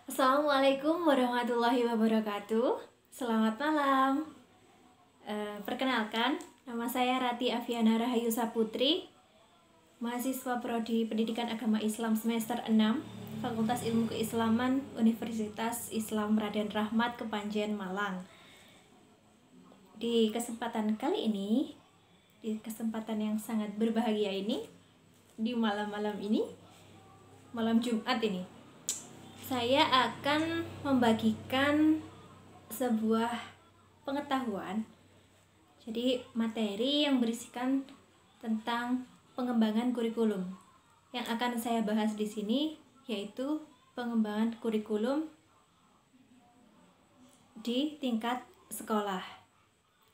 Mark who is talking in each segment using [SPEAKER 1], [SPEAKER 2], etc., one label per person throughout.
[SPEAKER 1] Assalamualaikum warahmatullahi wabarakatuh. Selamat malam. Perkenalkan, nama saya Rati Aviana Rahayu Saputri, mahasiswa Prodi Pendidikan Agama Islam semester 6, Fakultas Ilmu Keislaman Universitas Islam Raden Rahmat Kepanjen Malang. Di kesempatan kali ini, di kesempatan yang sangat berbahagia ini, di malam-malam ini, malam Jumat ini, saya akan membagikan sebuah pengetahuan. Jadi materi yang berisikan tentang pengembangan kurikulum. Yang akan saya bahas di sini yaitu pengembangan kurikulum di tingkat sekolah.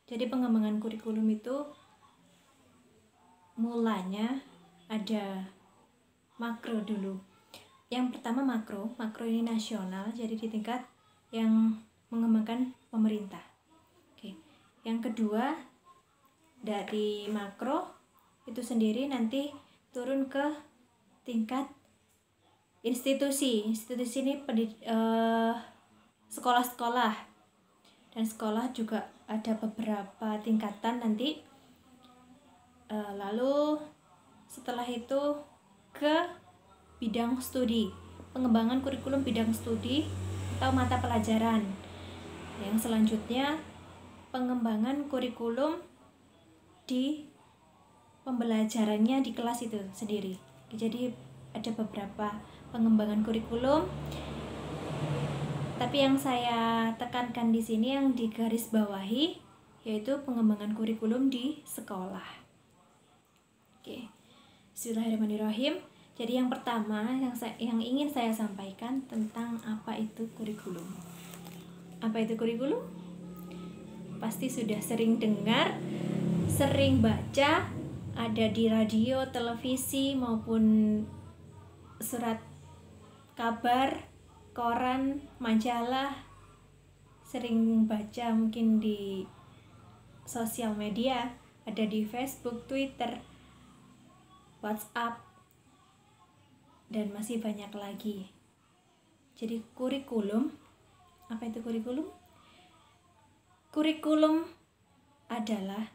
[SPEAKER 1] Jadi pengembangan kurikulum itu mulanya ada makro dulu. Yang pertama makro ini nasional, jadi di tingkat yang mengembangkan pemerintah. Oke. Yang kedua, dari makro itu sendiri nanti turun ke tingkat institusi. Institusi ini sekolah-sekolah, dan sekolah juga ada beberapa tingkatan nanti. Lalu setelah itu ke bidang studi, pengembangan kurikulum bidang studi atau mata pelajaran. Yang selanjutnya pengembangan kurikulum di pembelajarannya di kelas itu sendiri. Jadi ada beberapa pengembangan kurikulum. Tapi yang saya tekankan di sini, yang digaris bawahi, yaitu pengembangan kurikulum di sekolah. Oke. Bismillahirrahmanirrahim. Jadi yang pertama yang ingin saya sampaikan tentang apa itu kurikulum. Apa itu kurikulum? Pasti sudah sering dengar, sering baca, ada di radio, televisi maupun surat kabar, koran, majalah, sering baca mungkin di sosial media, ada di Facebook, Twitter, WhatsApp, dan masih banyak lagi. Jadi kurikulum, apa itu kurikulum? Kurikulum adalah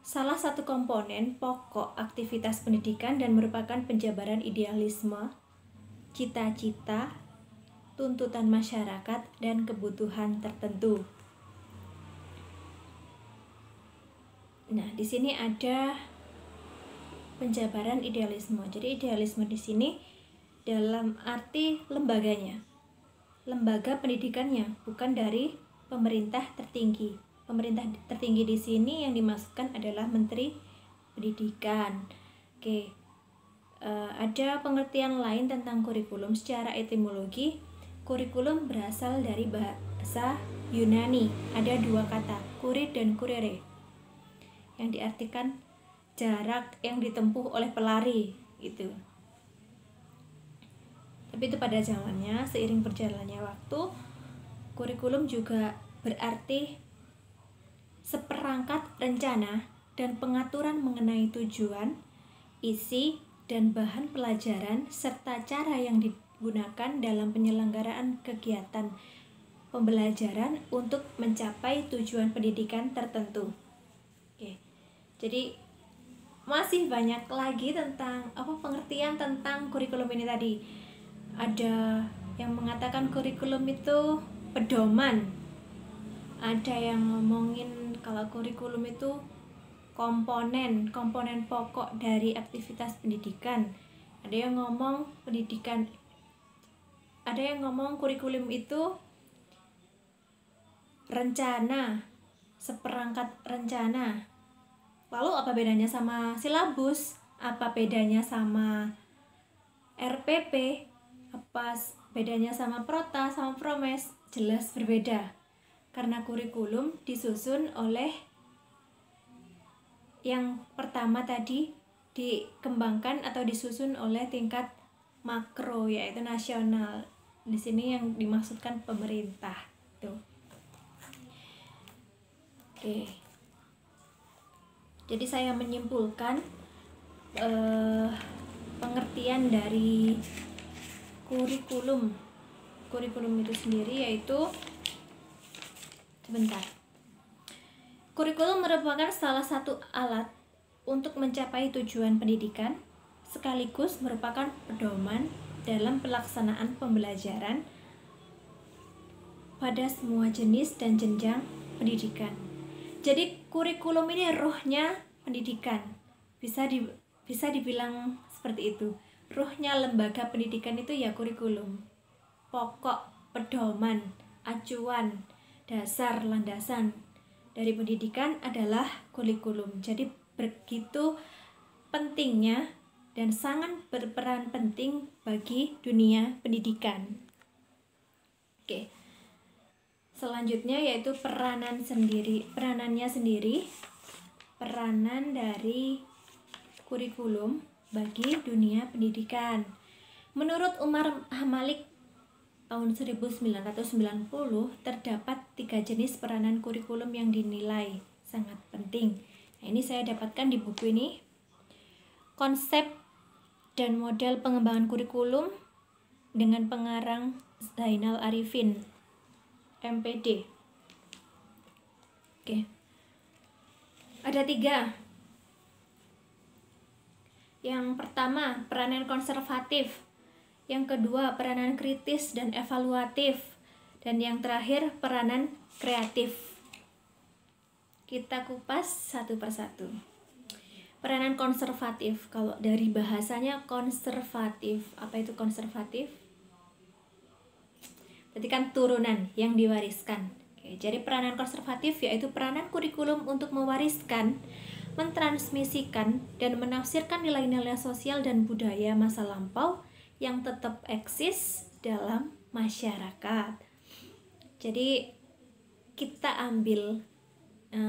[SPEAKER 1] salah satu komponen pokok aktivitas pendidikan dan merupakan penjabaran idealisme, cita-cita, tuntutan masyarakat, dan kebutuhan tertentu. Nah, di sini ada penjabaran idealisme. Jadi idealisme di sini dalam arti lembaganya, lembaga pendidikannya, bukan dari pemerintah tertinggi. Pemerintah tertinggi di sini yang dimaksudkan adalah Menteri Pendidikan. Oke, ada pengertian lain tentang kurikulum secara etimologi. Kurikulum berasal dari bahasa Yunani. Ada dua kata, kurir dan kurere, yang diartikan jarak yang ditempuh oleh pelari gitu. Tapi itu pada zamannya. Seiring berjalannya waktu, kurikulum juga berarti seperangkat rencana dan pengaturan mengenai tujuan, isi, dan bahan pelajaran serta cara yang digunakan dalam penyelenggaraan kegiatan pembelajaran untuk mencapai tujuan pendidikan tertentu. Oke. Jadi masih banyak lagi tentang pengertian tentang kurikulum ini tadi. Ada yang mengatakan kurikulum itu pedoman. Ada yang ngomongin kalau kurikulum itu komponen pokok dari aktivitas pendidikan. Ada yang ngomong kurikulum itu rencana, seperangkat rencana. Lalu apa bedanya sama silabus? Apa bedanya sama RPP? Apa bedanya sama Prota, sama Promes? Jelas berbeda. Karena kurikulum disusun oleh yang pertama tadi, dikembangkan atau disusun oleh tingkat makro, yaitu nasional. Di sini yang dimaksudkan pemerintah. Tuh. Oke. Jadi saya menyimpulkan pengertian dari kurikulum kurikulum itu sendiri, yaitu sebentar. Kurikulum merupakan salah satu alat untuk mencapai tujuan pendidikan, sekaligus merupakan pedoman dalam pelaksanaan pembelajaran pada semua jenis dan jenjang pendidikan. Jadi kurikulum ini rohnya pendidikan. Bisa dibilang seperti itu. Rohnya lembaga pendidikan itu ya kurikulum. Pokok, pedoman, acuan, dasar, landasan dari pendidikan adalah kurikulum. Jadi begitu pentingnya dan sangat berperan penting bagi dunia pendidikan. Oke. Selanjutnya yaitu peranan dari kurikulum bagi dunia pendidikan. Menurut Umar Hamalik tahun 1990 terdapat 3 jenis peranan kurikulum yang dinilai sangat penting. Nah, ini saya dapatkan di buku ini. Konsep dan model pengembangan kurikulum dengan pengarang Zainal Arifin, MPD. Oke. Ada 3. Yang pertama, peranan konservatif. Yang kedua, peranan kritis dan evaluatif. Dan yang terakhir, peranan kreatif. Kita kupas satu persatu. Peranan konservatif, kalau dari bahasanya konservatif. Apa itu konservatif? Berarti kan turunan yang diwariskan. Oke, jadi peranan konservatif yaitu peranan kurikulum untuk mewariskan, mentransmisikan, dan menafsirkan nilai-nilai sosial dan budaya masa lampau yang tetap eksis dalam masyarakat. Jadi kita ambil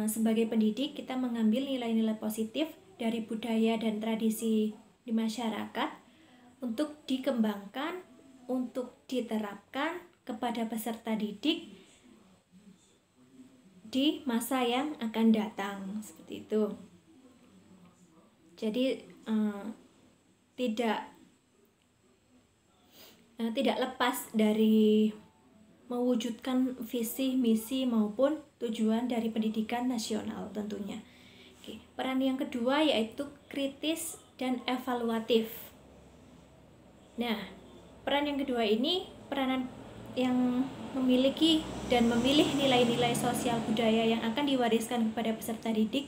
[SPEAKER 1] sebagai pendidik, kita mengambil nilai-nilai positif dari budaya dan tradisi di masyarakat untuk dikembangkan, untuk diterapkan kepada peserta didik di masa yang akan datang, seperti itu. Jadi tidak lepas dari mewujudkan visi, misi maupun tujuan dari pendidikan nasional tentunya. Oke, peran yang kedua yaitu kritis dan evaluatif. Nah, peran yang kedua ini peranan yang memiliki dan memilih nilai-nilai sosial budaya yang akan diwariskan kepada peserta didik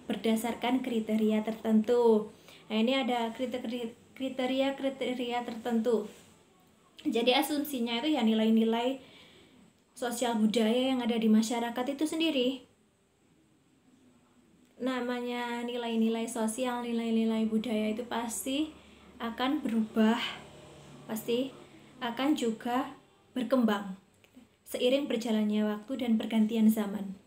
[SPEAKER 1] berdasarkan kriteria tertentu. Nah, ini ada kriteria tertentu. Jadi asumsinya itu ya nilai-nilai sosial budaya yang ada di masyarakat itu sendiri. Namanya nilai-nilai sosial, nilai-nilai budaya itu pasti akan berubah, pasti akan juga berkembang seiring berjalannya waktu dan pergantian zaman.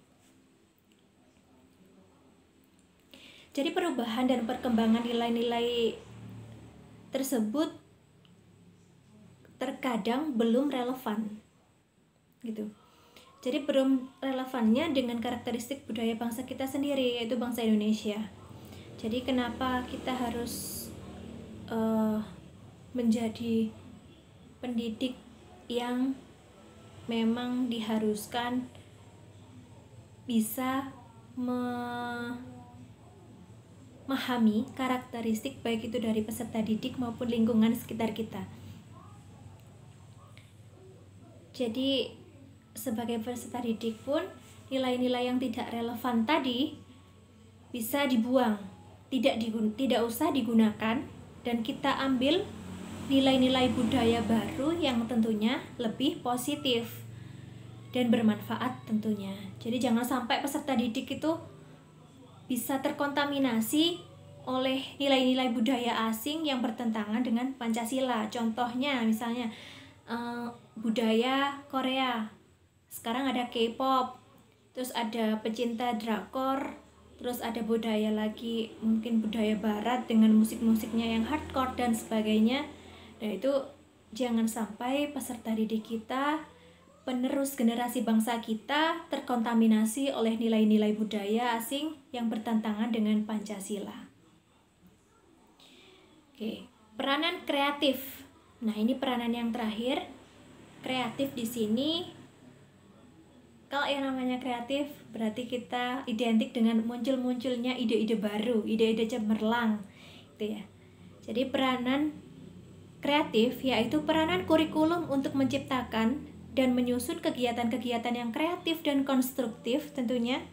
[SPEAKER 1] Jadi perubahan dan perkembangan nilai-nilai tersebut terkadang belum relevan, gitu. Jadi belum relevannya dengan karakteristik budaya bangsa kita sendiri, yaitu bangsa Indonesia. Jadi kenapa kita harus menjadi pendidik yang memang diharuskan bisa memahami karakteristik baik itu dari peserta didik maupun lingkungan sekitar kita. Jadi sebagai peserta didik pun nilai-nilai yang tidak relevan tadi bisa dibuang, tidak usah digunakan, dan kita ambil nilai-nilai budaya baru yang tentunya lebih positif dan bermanfaat tentunya. Jadi jangan sampai peserta didik itu bisa terkontaminasi oleh nilai-nilai budaya asing yang bertentangan dengan Pancasila. Contohnya misalnya budaya Korea, sekarang ada K-pop, terus ada pecinta drakor, terus ada budaya lagi mungkin budaya barat dengan musik-musiknya yang hardcore dan sebagainya. Nah, itu jangan sampai peserta didik kita, penerus generasi bangsa kita terkontaminasi oleh nilai-nilai budaya asing yang bertentangan dengan Pancasila. Oke, peranan kreatif. Nah, ini peranan yang terakhir, kreatif di sini, kalau yang namanya kreatif berarti kita identik dengan muncul-munculnya ide-ide baru, ide-ide cemerlang, gitu ya. Jadi peranan kreatif yaitu peranan kurikulum untuk menciptakan dan menyusun kegiatan-kegiatan yang kreatif dan konstruktif tentunya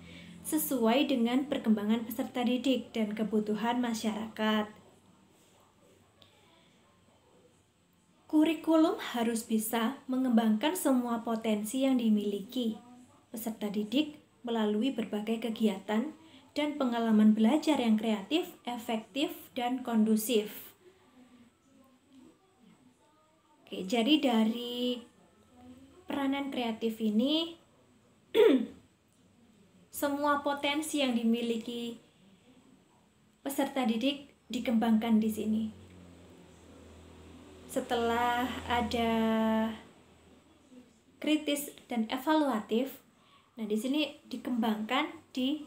[SPEAKER 1] sesuai dengan perkembangan peserta didik dan kebutuhan masyarakat. Kurikulum harus bisa mengembangkan semua potensi yang dimiliki peserta didik melalui berbagai kegiatan dan pengalaman belajar yang kreatif, efektif, dan kondusif. Oke, jadi dari peranan kreatif ini semua potensi yang dimiliki peserta didik dikembangkan di sini. Setelah ada kritis dan evaluatif, nah di sini dikembangkan di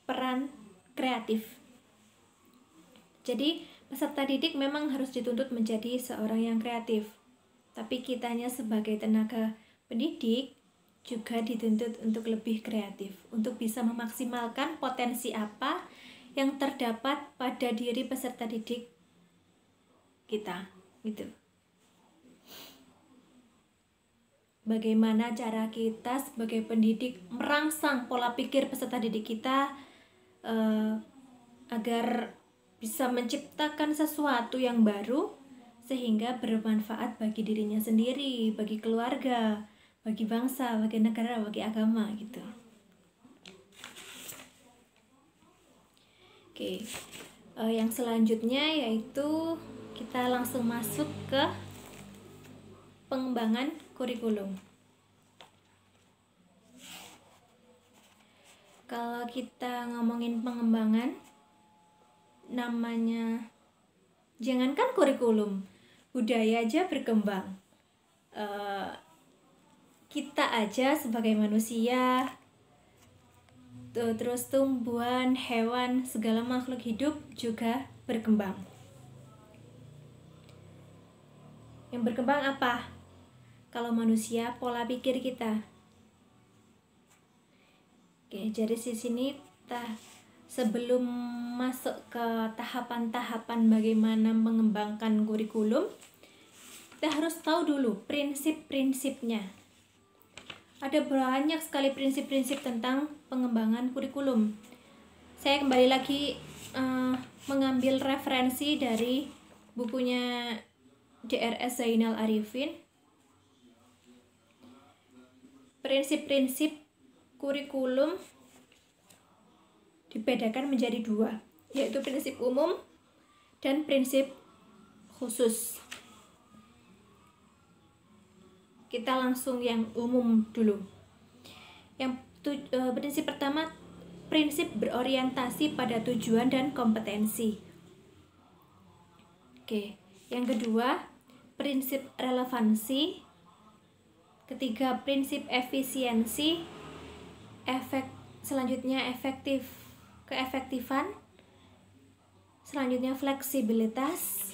[SPEAKER 1] peran kreatif. Jadi peserta didik memang harus dituntut menjadi seorang yang kreatif, tapi kitanya sebagai tenaga pendidik juga dituntut untuk lebih kreatif, untuk bisa memaksimalkan potensi apa yang terdapat pada diri peserta didik kita, gitu. Bagaimana cara kita sebagai pendidik merangsang pola pikir peserta didik kita agar bisa menciptakan sesuatu yang baru sehingga bermanfaat bagi dirinya sendiri, bagi keluarga, bagi bangsa, bagi negara, bagi agama, gitu. Oke, yang selanjutnya yaitu kita langsung masuk ke pengembangan kurikulum. Kalau kita ngomongin pengembangan, namanya jangankan kurikulum, budaya aja berkembang. Kita aja sebagai manusia, terus tumbuhan, hewan, segala makhluk hidup juga berkembang. Yang berkembang apa? Kalau manusia, pola pikir kita. Oke, jadi di sini sebelum masuk ke tahapan-tahapan bagaimana mengembangkan kurikulum, kita harus tahu dulu prinsip-prinsipnya. Ada banyak sekali prinsip-prinsip tentang pengembangan kurikulum. Saya kembali lagi mengambil referensi dari bukunya DRS Zainal Arifin. Prinsip-prinsip kurikulum dibedakan menjadi dua, yaitu prinsip umum dan prinsip khusus. Kita langsung yang umum dulu. Yang prinsip pertama, prinsip berorientasi pada tujuan dan kompetensi. Oke, yang kedua, prinsip relevansi. Ketiga, prinsip efisiensi. Selanjutnya keefektifan. Selanjutnya fleksibilitas.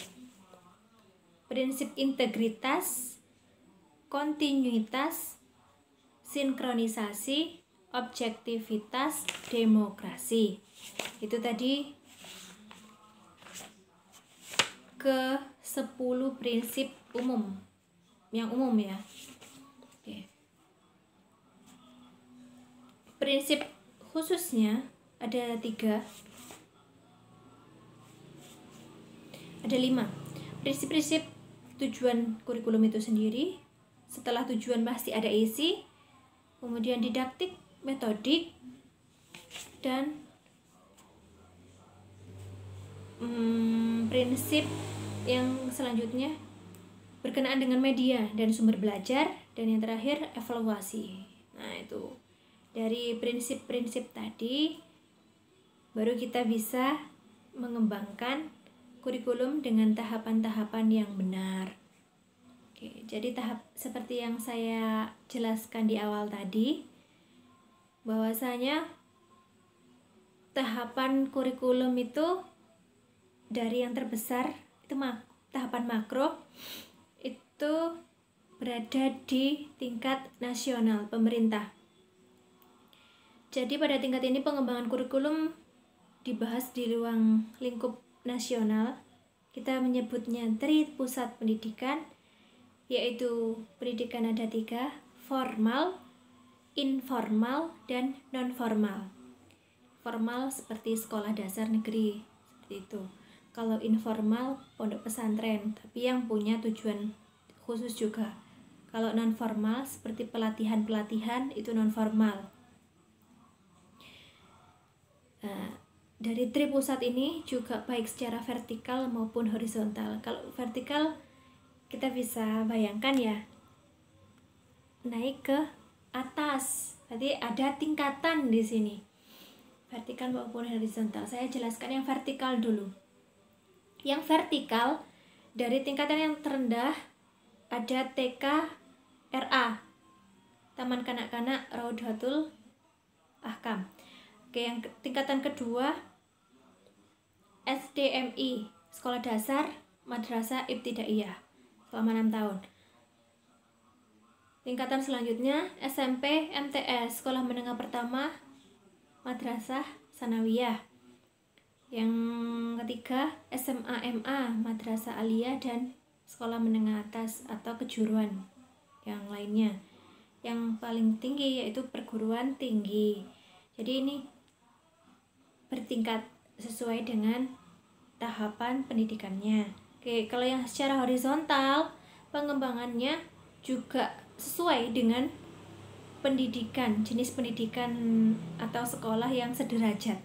[SPEAKER 1] Prinsip integritas, kontinuitas, sinkronisasi, objektivitas, demokrasi. Itu tadi ke 10 prinsip umum. Yang umum ya. Oke. Prinsip khususnya ada 3. Ada 5. Prinsip-prinsip tujuan kurikulum itu sendiri. Setelah tujuan pasti ada isi, kemudian didaktik, metodik, dan prinsip yang selanjutnya berkenaan dengan media dan sumber belajar, dan yang terakhir evaluasi. Nah, itu dari prinsip-prinsip tadi baru kita bisa mengembangkan kurikulum dengan tahapan-tahapan yang benar. Oke, jadi tahap seperti yang saya jelaskan di awal tadi, bahwasanya tahapan kurikulum itu dari yang terbesar itu tahapan makro itu berada di tingkat nasional pemerintah. Jadi pada tingkat ini pengembangan kurikulum dibahas di ruang lingkup nasional. Kita menyebutnya Tri Pusat Pendidikan, yaitu pendidikan ada 3, formal, informal, dan non-formal. Formal seperti sekolah dasar negeri, seperti itu. Kalau informal, pondok pesantren, tapi yang punya tujuan khusus juga. Kalau non-formal seperti pelatihan-pelatihan, itu non-formal. Nah, dari Tri Pusat ini juga baik secara vertikal maupun horizontal. Kalau vertikal kita bisa bayangkan ya, naik ke atas. Jadi ada tingkatan di sini. Vertikal maupun horizontal. Saya jelaskan yang vertikal dulu. Yang vertikal dari tingkatan yang terendah ada TK RA, Taman Kanak-kanak Raudhatul Ahkam. Oke, yang tingkatan kedua SDMI, Sekolah Dasar Madrasah Ibtidaiyah, selama 6 tahun. Tingkatan selanjutnya SMP MTS, Sekolah Menengah Pertama Madrasah Sanawiyah. Yang ketiga SMA MA, Madrasah Aliyah dan Sekolah Menengah Atas atau kejuruan yang lainnya. Yang paling tinggi yaitu perguruan tinggi. Jadi ini bertingkat sesuai dengan tahapan pendidikannya. Oke, kalau yang secara horizontal pengembangannya juga sesuai dengan pendidikan, jenis pendidikan atau sekolah yang sederajat.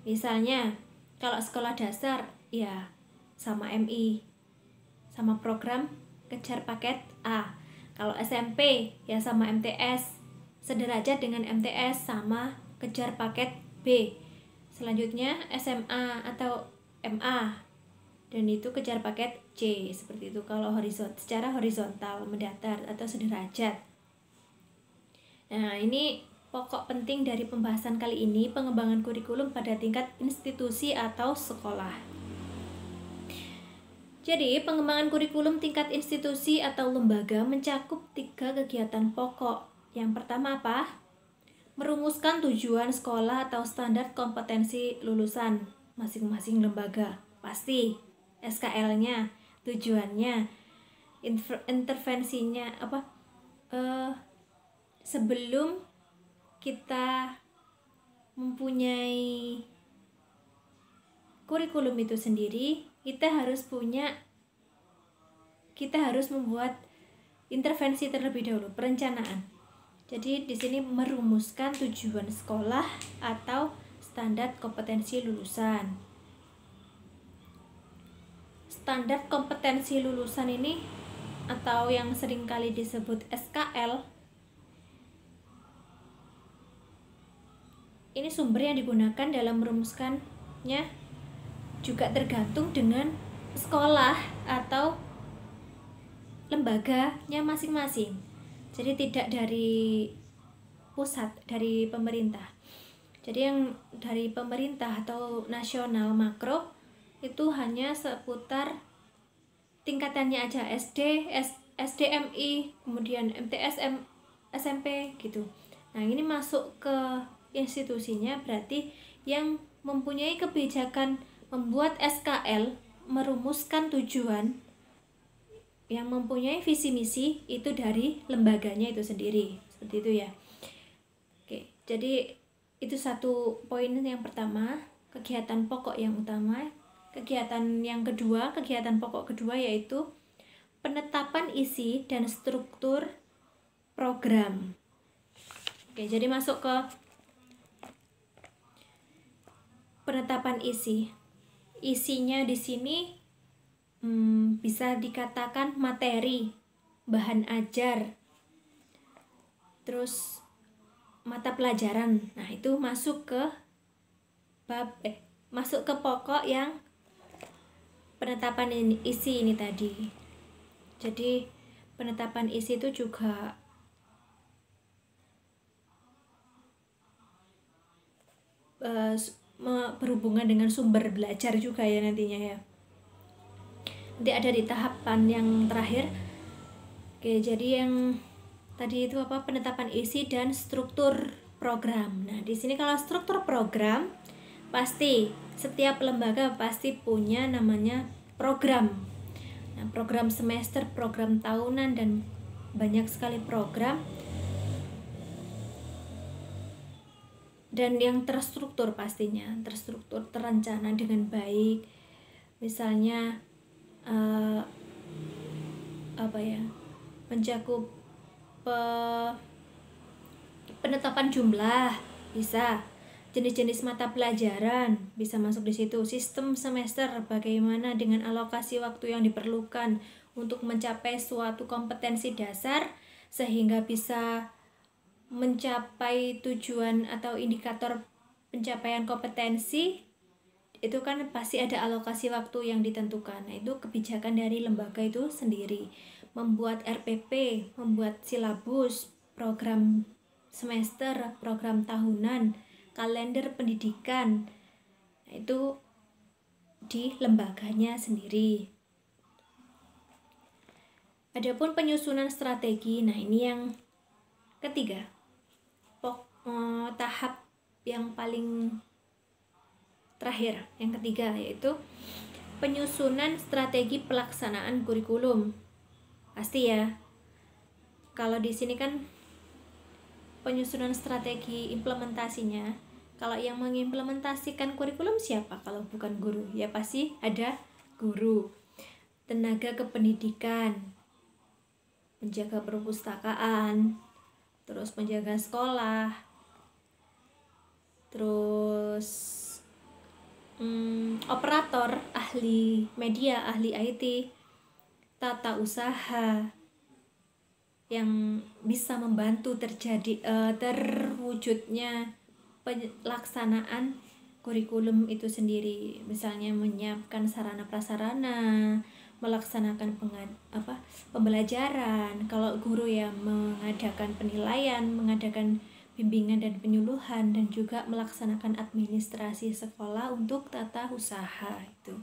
[SPEAKER 1] Misalnya kalau sekolah dasar ya sama MI, sama program kejar paket A. Kalau SMP ya sama MTS, sederajat dengan MTS sama kejar paket B. Selanjutnya SMA atau MA, dan itu kejar paket C, seperti itu kalau secara horizontal, mendatar atau sederajat. Nah, ini pokok penting dari pembahasan kali ini, pengembangan kurikulum pada tingkat institusi atau sekolah. Jadi, pengembangan kurikulum tingkat institusi atau lembaga mencakup 3 kegiatan pokok. Yang pertama apa? Merumuskan tujuan sekolah atau standar kompetensi lulusan masing-masing lembaga. Pasti SKL-nya, tujuannya, intervensinya apa? Sebelum kita mempunyai kurikulum itu sendiri, kita harus membuat intervensi terlebih dahulu, perencanaan. Jadi di sini merumuskan tujuan sekolah atau standar kompetensi lulusan. Standar kompetensi lulusan ini atau yang seringkali disebut SKL, ini sumber yang digunakan dalam merumuskannya juga tergantung dengan sekolah atau lembaganya masing-masing. Jadi tidak dari pusat, dari pemerintah. Jadi yang dari pemerintah atau nasional makro itu hanya seputar tingkatannya aja, SD, SDMI, kemudian MTS, SMP gitu. Nah, ini masuk ke institusinya berarti yang mempunyai kebijakan membuat SKL, merumuskan tujuan, yang mempunyai visi misi itu dari lembaganya itu sendiri, seperti itu ya. Oke, jadi itu satu poin yang pertama, kegiatan pokok yang utama. Kegiatan yang kedua, kegiatan pokok kedua yaitu penetapan isi dan struktur program. Oke, jadi masuk ke penetapan isi. Isinya di sini bisa dikatakan materi, bahan ajar, terus mata pelajaran. Nah, itu masuk ke masuk ke pokok yang penetapan isi ini tadi. Jadi penetapan isi itu juga berhubungan dengan sumber belajar juga ya nantinya ya. Nanti ada di tahapan yang terakhir, Oke, jadi yang tadi itu apa, penetapan isi dan struktur program. Nah, di sini kalau struktur program pasti setiap lembaga pasti punya namanya program. Nah, program semester, program tahunan, dan banyak sekali program. Dan yang terstruktur pastinya, terstruktur, terencana dengan baik. Misalnya mencakup penetapan jumlah, bisa jenis-jenis mata pelajaran bisa masuk di situ, sistem semester, bagaimana dengan alokasi waktu yang diperlukan untuk mencapai suatu kompetensi dasar sehingga bisa mencapai tujuan atau indikator pencapaian kompetensi. Itu kan pasti ada alokasi waktu yang ditentukan. Nah, itu kebijakan dari lembaga itu sendiri. Membuat RPP, membuat silabus, program semester, program tahunan, kalender pendidikan. Nah, itu di lembaganya sendiri. Adapun penyusunan strategi, nah ini yang ketiga. Tahap yang paling terakhir, yang ketiga, yaitu penyusunan strategi pelaksanaan kurikulum. Pasti ya, kalau di sini kan penyusunan strategi implementasinya, kalau yang mengimplementasikan kurikulum siapa kalau bukan guru? Ya pasti ada guru, tenaga kependidikan, penjaga perpustakaan, terus penjaga sekolah, terus operator, ahli media, ahli IT, tata usaha yang bisa membantu terwujudnya pelaksanaan kurikulum itu sendiri. Misalnya menyiapkan sarana prasarana, melaksanakan pembelajaran. Kalau guru ya mengadakan penilaian, mengadakan bimbingan dan penyuluhan, dan juga melaksanakan administrasi sekolah untuk tata usaha itu.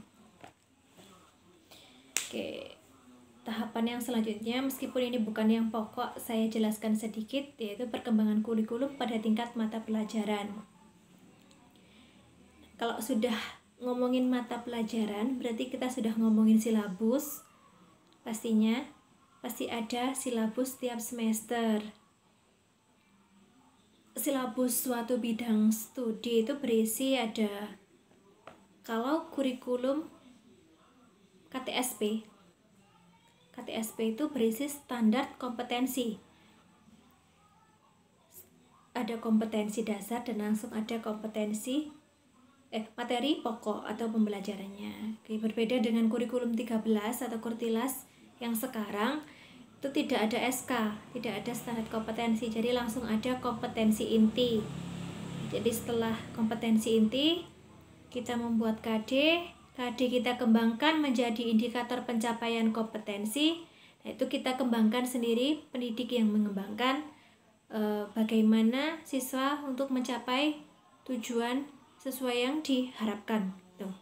[SPEAKER 1] Oke, tahapan yang selanjutnya, meskipun ini bukan yang pokok, saya jelaskan sedikit, yaitu perkembangan kurikulum pada tingkat mata pelajaran. Kalau sudah ngomongin mata pelajaran, berarti kita sudah ngomongin silabus. Pastinya pasti ada silabus tiap semester. Silabus suatu bidang studi itu berisi ada, kalau kurikulum KTSP itu berisi standar kompetensi. Ada kompetensi dasar dan langsung ada kompetensi materi pokok atau pembelajarannya. Oke, berbeda dengan kurikulum 13 atau Kurtilas yang sekarang itu tidak ada SK, tidak ada standar kompetensi, jadi langsung ada kompetensi inti. Jadi setelah kompetensi inti, kita membuat KD kita kembangkan menjadi indikator pencapaian kompetensi. Nah, itu kita kembangkan sendiri, pendidik yang mengembangkan bagaimana siswa untuk mencapai tujuan sesuai yang diharapkan. Tuh.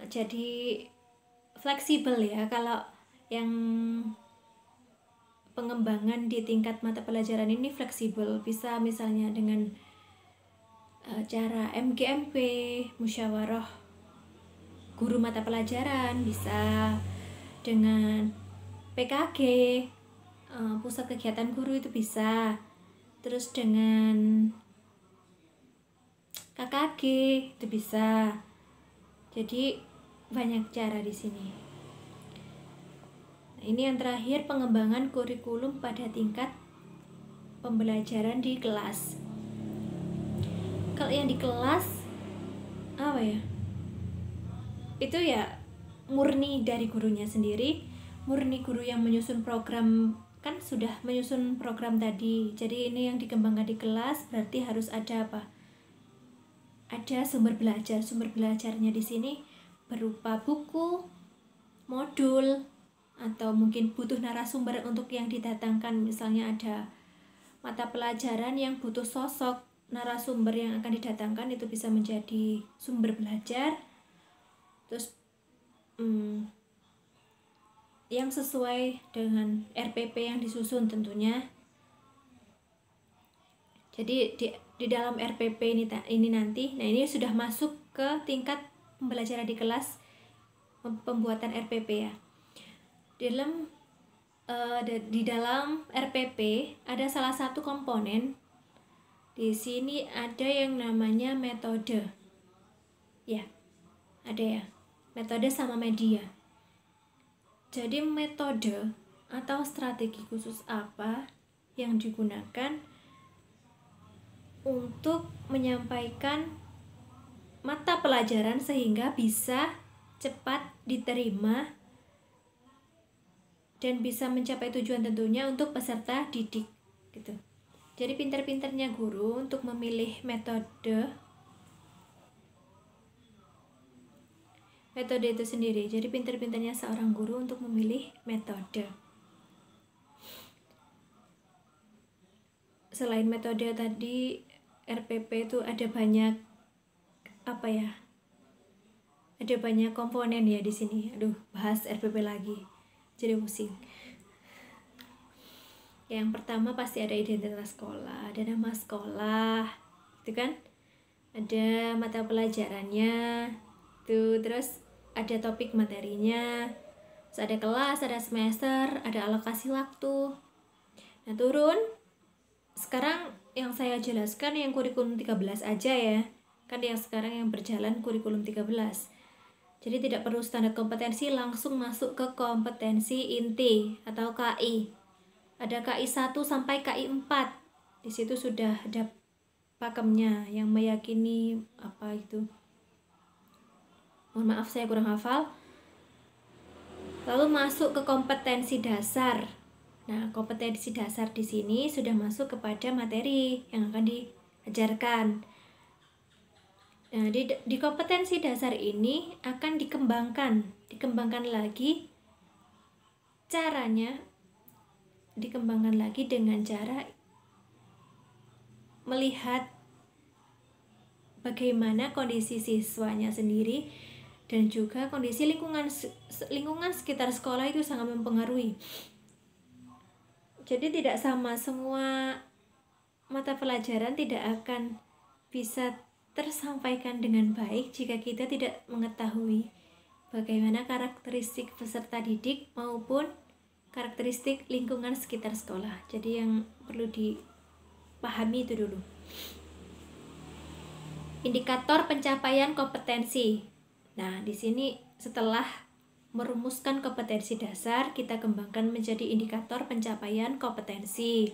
[SPEAKER 1] Jadi fleksibel ya, kalau yang pengembangan di tingkat mata pelajaran ini fleksibel, bisa misalnya dengan cara MGMP, musyawarah guru mata pelajaran, bisa dengan PKG, pusat kegiatan guru itu bisa, terus dengan KKG itu bisa. Jadi banyak cara di sini. Nah, ini yang terakhir, pengembangan kurikulum pada tingkat pembelajaran di kelas. Kalau yang di kelas itu ya murni dari gurunya sendiri, murni guru yang menyusun program, kan sudah menyusun program tadi. Jadi ini yang dikembangkan di kelas, berarti harus ada apa? Ada sumber belajar. Sumber belajarnya di sini berupa buku, modul, atau mungkin butuh narasumber untuk yang didatangkan. Misalnya ada mata pelajaran yang butuh sosok narasumber yang akan didatangkan, itu bisa menjadi sumber belajar. Terus yang sesuai dengan RPP yang disusun tentunya. Jadi di dalam RPP ini nanti, nah ini sudah masuk ke tingkat pembelajaran di kelas, pembuatan RPP ya. Di dalam RPP ada salah satu komponen. Di sini ada yang namanya metode. Ya, ada ya. Metode sama media. Jadi metode atau strategi khusus apa yang digunakan untuk menyampaikan mata pelajaran sehingga bisa cepat diterima dan bisa mencapai tujuan tentunya untuk peserta didik gitu. Jadi pintar-pintarnya guru untuk memilih metode itu sendiri. Jadi pintar-pintarnya seorang guru untuk memilih metode. Selain metode tadi, RPP itu ada banyak ada banyak komponen ya di sini. Aduh, bahas RPP lagi jadi pusing. Yang pertama pasti ada identitas sekolah, ada nama sekolah, itu kan? Ada mata pelajarannya, tuh, terus ada topik materinya, terus ada kelas, ada semester, ada alokasi waktu. Nah, turun. Sekarang yang saya jelaskan yang kurikulum 13 aja ya. Kan yang sekarang yang berjalan kurikulum 13. Jadi tidak perlu standar kompetensi, langsung masuk ke kompetensi inti atau KI. Ada KI 1 sampai KI 4. Di situ sudah ada pakemnya yang meyakini apa itu. Mohon maaf saya kurang hafal. Lalu masuk ke kompetensi dasar. Nah, kompetensi dasar di sini sudah masuk kepada materi yang akan diajarkan. Nah, di kompetensi dasar ini akan dikembangkan lagi caranya, dikembangkan lagi dengan cara melihat bagaimana kondisi siswanya sendiri dan juga kondisi lingkungan sekitar sekolah itu sangat mempengaruhi. Jadi tidak sama, semua mata pelajaran tidak akan bisa tersampaikan dengan baik jika kita tidak mengetahui bagaimana karakteristik peserta didik maupun karakteristik lingkungan sekitar sekolah. Jadi yang perlu dipahami itu dulu. Indikator pencapaian kompetensi. Nah, di sini setelah merumuskan kompetensi dasar, kita kembangkan menjadi indikator pencapaian kompetensi.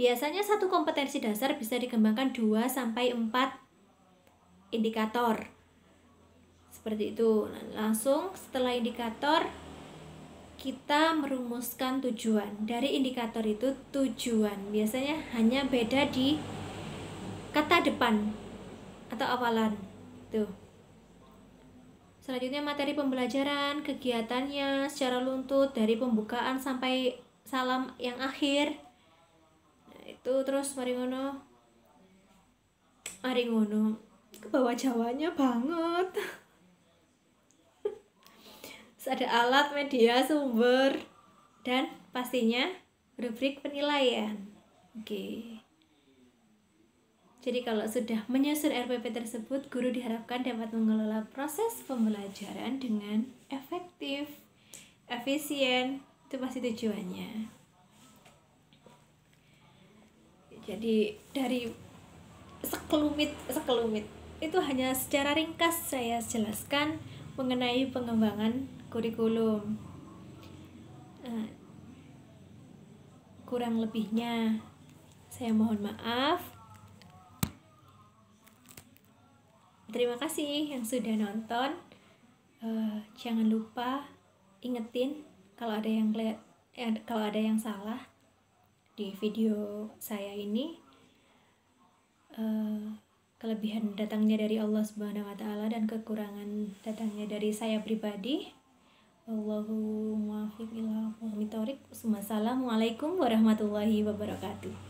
[SPEAKER 1] Biasanya satu kompetensi dasar bisa dikembangkan 2 sampai 4 indikator. Seperti itu. Nah, langsung setelah indikator kita merumuskan tujuan. Dari indikator itu tujuan biasanya hanya beda di kata depan atau awalan. Tuh. Selanjutnya materi pembelajaran, kegiatannya secara luntut dari pembukaan sampai salam yang akhir. Nah, itu terus mari ngono. Ke bawah Jawanya banget. Terus ada alat, media, sumber, dan pastinya rubrik penilaian. Oke. Jadi kalau sudah menyusun RPP tersebut, guru diharapkan dapat mengelola proses pembelajaran dengan efektif, efisien, itu pasti tujuannya. Jadi dari sekelumit itu hanya secara ringkas saya jelaskan mengenai pengembangan kurikulum. Kurang lebihnya saya mohon maaf. Terima kasih yang sudah nonton. Jangan lupa ingetin kalau ada yang salah di video saya ini. Kelebihan datangnya dari Allah Subhanahu wa taala dan kekurangan datangnya dari saya pribadi. Wallahu muwaffiq ila aqwamit thoriq. Wassalamualaikum warahmatullahi wabarakatuh.